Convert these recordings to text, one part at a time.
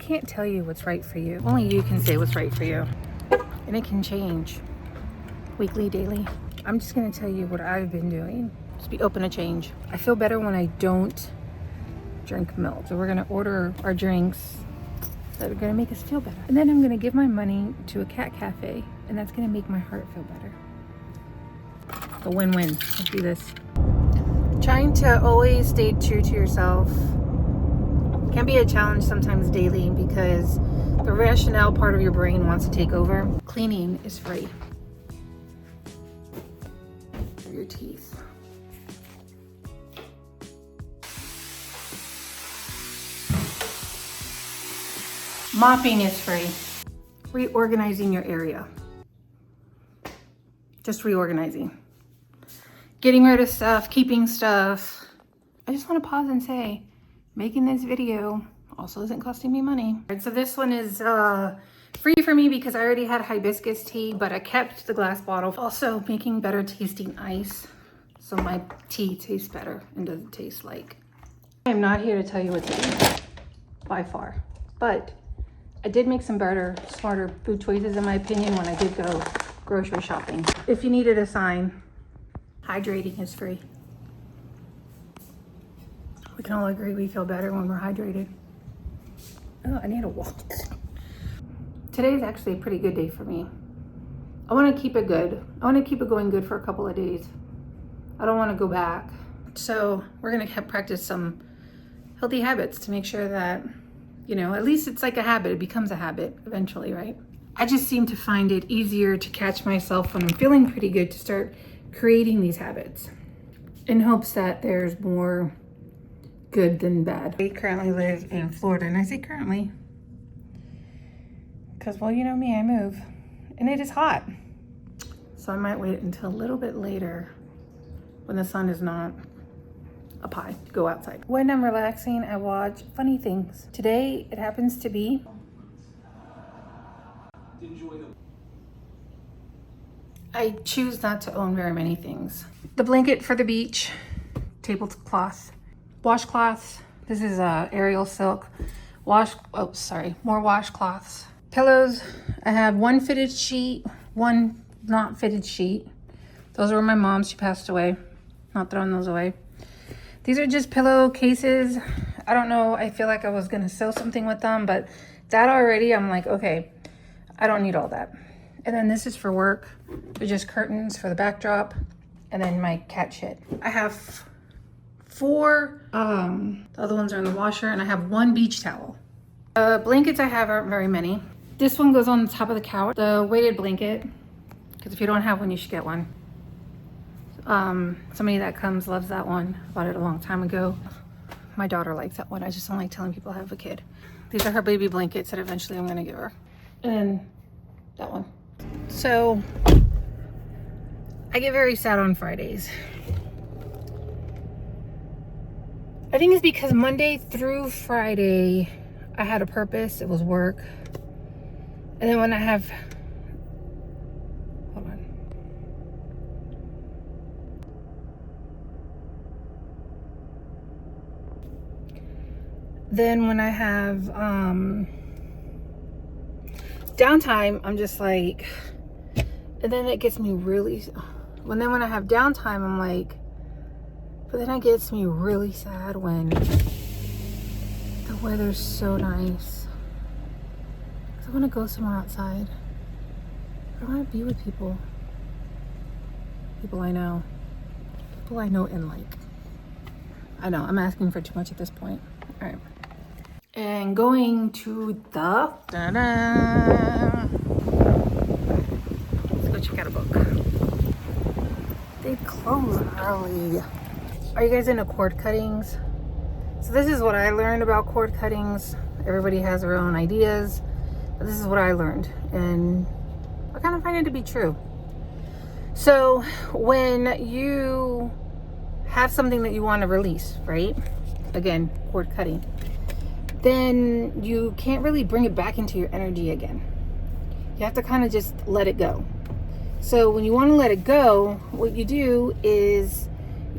can't tell you what's right for you. Only you can say what's right for you. And it can change weekly, daily. I'm just gonna tell you what I've been doing. Just be open to change. I feel better when I don't drink milk. So we're gonna order our drinks that are gonna make us feel better. And then I'm gonna give my money to a cat cafe, and that's gonna make my heart feel better. A win-win. Let's do this. Trying to always stay true to yourself can be a challenge sometimes daily because the rationale part of your brain wants to take over. Cleaning is free. For your teeth. Mopping is free. Reorganizing your area. Just reorganizing. Getting rid of stuff, keeping stuff. I just want to pause and say, making this video also isn't costing me money. So this one is free for me because I already had hibiscus tea, but I kept the glass bottle. Also making better tasting ice, so my tea tastes better and doesn't taste like. I am not here to tell you what to eat, by far, but I did make some better, smarter food choices in my opinion when I did go grocery shopping. If you needed a sign, hydrating is free. We can all agree we feel better when we're hydrated. Oh, I need a walk. Today's actually a pretty good day for me. I want to keep it good. I want to keep it going good for a couple of days. I don't want to go back. So we're going to practice some healthy habits to make sure that, you know, at least it's like a habit. It becomes a habit eventually, right? I just seem to find it easier to catch myself when I'm feeling pretty good to start creating these habits in hopes that there's more good than bad. I currently live in Florida, and I say currently because, well, you know me, I move and it is hot. So I might wait until a little bit later when the sun is not up high to go outside. When I'm relaxing, I watch funny things. Today, it happens to be I choose not to own very many things. The blanket for the beach, tablecloth, washcloths. This is Ariel silk. More washcloths. Pillows. I have one fitted sheet, one not fitted sheet. Those were my mom's. She passed away. Not throwing those away. These are just pillow cases. I don't know. I feel like I was gonna sew something with them, but that already, I'm like, okay, I don't need all that. And then this is for work. They're just curtains for the backdrop. And then my cat shit. I have 4, the other ones are in the washer, and I have 1 beach towel. Blankets I have aren't very many. This one goes on the top of the couch, the weighted blanket, because if you don't have one, you should get one. Somebody that comes loves that one. I bought it a long time ago. My daughter likes that one. I just don't like telling people I have a kid. These are her baby blankets that eventually I'm gonna give her. And then that one. So I get very sad on Fridays. I think it's because Monday through Friday I had a purpose. It was work. And then when I have, hold on. Then when I have downtime, I'm just like, and then it gets me really, when I have downtime, I'm like, but then it gets me really sad when the weather's so nice. I want to go somewhere outside. I want to be with people. People I know. People I know and like. I know, I'm asking for too much at this point. All right. And going to the... Ta-da! Let's go check out a book. They close early. Are you guys into cord cuttings? So this is what I learned about cord cuttings. Everybody has their own ideas, but this is what I learned, and I kind of find it to be true. So when you have something that you want to release, right? Again, cord cutting. Then you can't really bring it back into your energy again. You have to kind of just let it go. So when you want to let it go, what you do is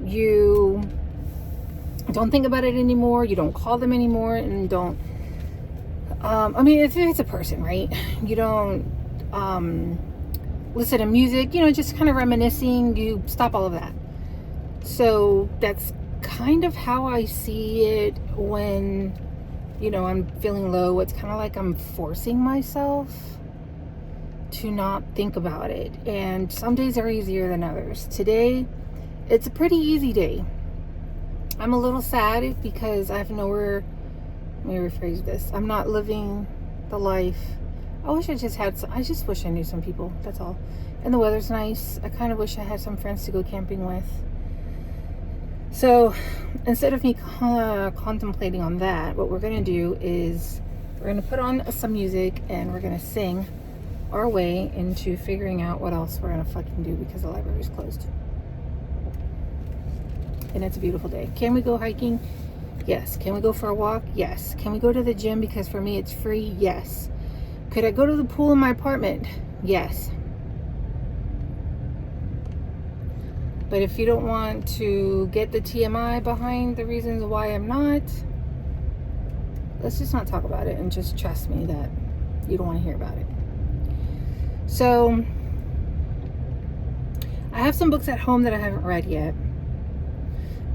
you don't think about it anymore, you don't call them anymore, and don't I mean, if it's a person, right? You don't listen to music, you know, just kind of reminiscing. You stop all of that. So that's kind of how I see it when, you know, I'm feeling low. It's kind of like I'm forcing myself to not think about it. And some days are easier than others. Today, it's a pretty easy day. I'm a little sad because I have nowhere. Let me rephrase this. I'm not living the life. I wish I just had some. I just wish I knew some people. That's all. And the weather's nice. I kind of wish I had some friends to go camping with. So instead of me contemplating on that, what we're going to do is we're going to put on some music and we're going to sing our way into figuring out what else we're going to fucking do because the library's closed. And it's a beautiful day. Can we go hiking? Yes. Can we go for a walk? Yes. Can we go to the gym because for me it's free? Yes. Could I go to the pool in my apartment? Yes. But if you don't want to get the TMI behind the reasons why I'm not, let's just not talk about it and just trust me that you don't want to hear about it. So I have some books at home that I haven't read yet.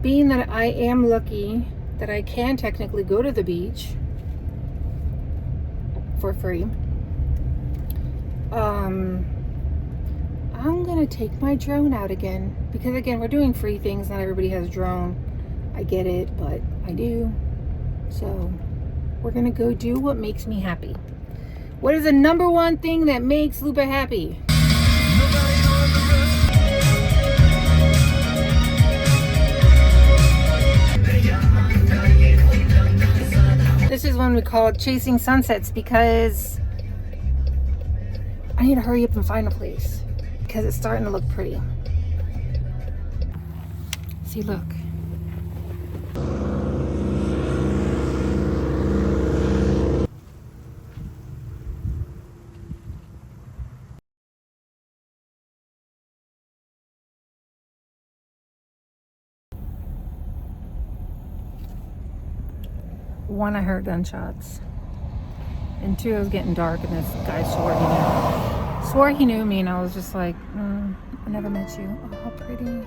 Being that I am lucky that I can technically go to the beach for free, I'm gonna take my drone out again because again, we're doing free things. Not everybody has a drone. I get it, but I do. So we're gonna go do what makes me happy. What is the number one thing that makes Lupe happy? This is one we call Chasing Sunsets because I need to hurry up and find a place because it's starting to look pretty. See, look. One, I heard gunshots. And two, it was getting dark and this guy swore he knew me, and I was just like, I never met you. Oh, how pretty.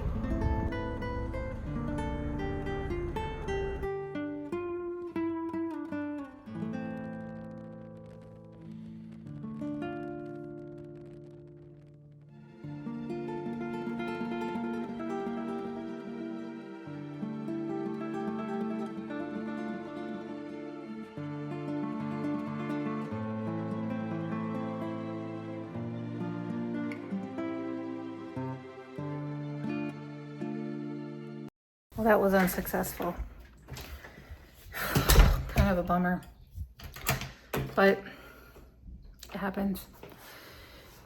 Well, that was unsuccessful. Kind of a bummer. But it happens.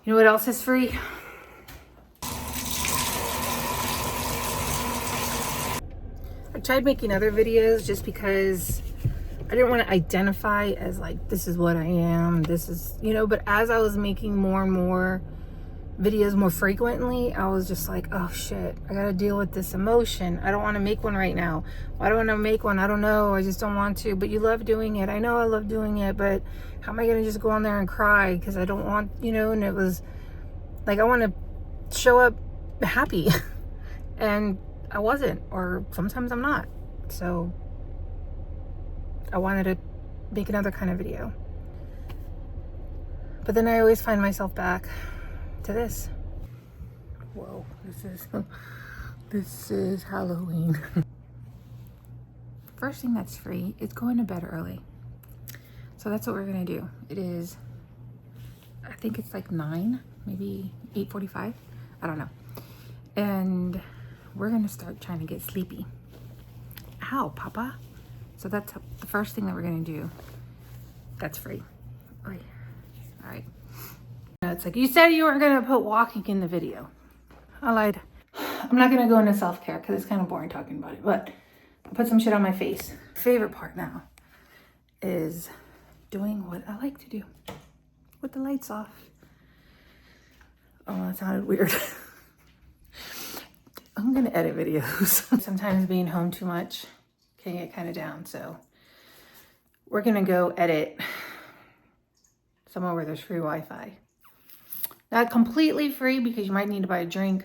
You know what else is free? I tried making other videos just because I didn't want to identify as like, this is what I am. This is, you know, but as I was making more and more videos more frequently, I was just like, oh shit, I gotta deal with this emotion. I don't want to make one right now. Why don't I want to make one? I don't know. I just don't want to. But you love doing it. I know I love doing it, but how am I gonna just go on there and cry because I don't want, you know? And it was like, I want to show up happy and I wasn't, or sometimes I'm not. So I wanted to make another kind of video, but then I always find myself back to this. Whoa, this is Halloween. First thing that's free is going to bed early. So that's what we're gonna do. It is, I think it's like 9, maybe 8:45. I don't know. And we're gonna start trying to get sleepy. Ow, Papa. So that's the first thing that we're gonna do. That's free. All right. It's like, you said you weren't gonna put walking in the video. I lied. I'm not gonna go into self-care because it's kind of boring talking about it, but I'll put some shit on my face. Favorite part now is doing what I like to do with the lights off. Oh, that sounded weird. I'm gonna edit videos. Sometimes being home too much can get kind of down, so we're gonna go edit somewhere where there's free Wi-Fi. Not completely free because you might need to buy a drink.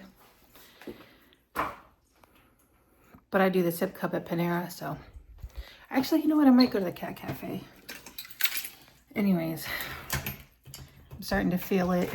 But I do the sip cup at Panera, so. Actually, you know what? I might go to the Cat Cafe. Anyways, I'm starting to feel it.